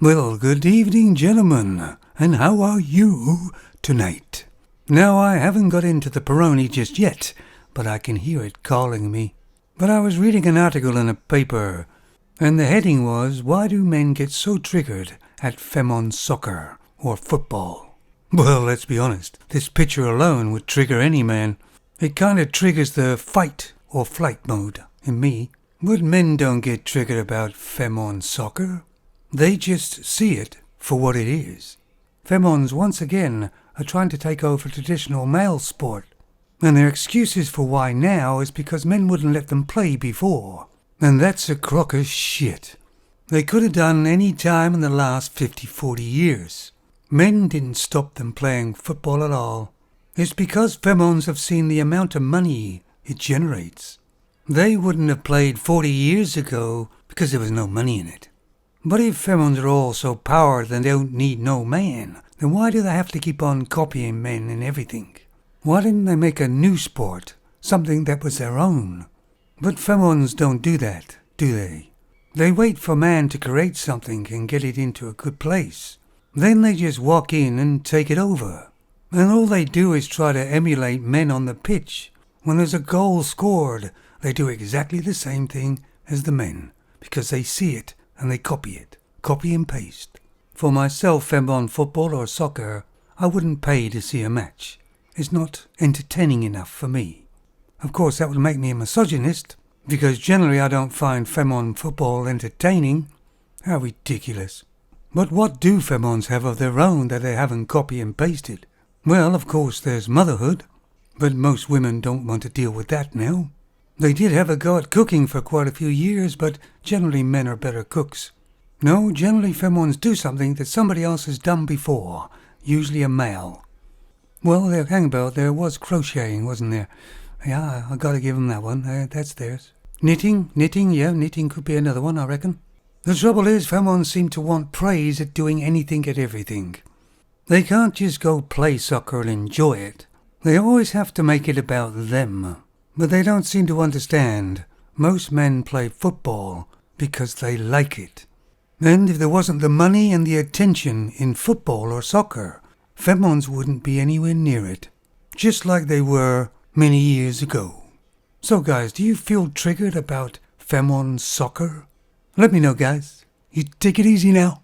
Well, good evening, gentlemen, and how are you tonight? Now, I haven't got into the Peroni just yet, but I can hear it calling me. But I was reading an article in a paper, and the heading was, "Why do men get so triggered at Femon Soccer, or football?" Well, let's be honest, this picture alone would trigger any man. It kind of triggers the fight or flight mode in me. But men don't get triggered about Femon Soccer. They just see it for what it is. Femons, once again, are trying to take over traditional male sport. And their excuses for why now is because men wouldn't let them play before. And that's a crock of shit. They could have done any time in the last 50-40 years. Men didn't stop them playing football at all. It's because Femons have seen the amount of money it generates. They wouldn't have played 40 years ago because there was no money in it. But if Femons are all so powered they don't need no man, then why do they have to keep on copying men and everything? Why didn't they make a new sport, something that was their own? But Femons don't do that, do they? They wait for man to create something and get it into a good place. Then they just walk in and take it over. And all they do is try to emulate men on the pitch. When there's a goal scored, they do exactly the same thing as the men, because they see it and they copy it. Copy and paste. For myself, Femon football or soccer, I wouldn't pay to see a match. It's not entertaining enough for me. Of course, that would make me a misogynist, because generally I don't find Femon football entertaining. How ridiculous. But what do Femons have of their own that they haven't copy and pasted? Well, of course, there's motherhood, but most women don't want to deal with that now. They did have a go at cooking for quite a few years, but generally men are better cooks. No, generally Femons do something that somebody else has done before, usually a male. Well, hang about, there was crocheting, wasn't there? Yeah, I gotta give them that one, that's theirs. Knitting, knitting could be another one, I reckon. The trouble is, Femons seem to want praise at doing anything at everything. They can't just go play soccer and enjoy it. They always have to make it about them. But they don't seem to understand. Most men play football because they like it. And if there wasn't the money and the attention in football or soccer, Femons wouldn't be anywhere near it. Just like they were many years ago. So guys, do you feel triggered about Femon Soccer? Let me know, guys. You take it easy now.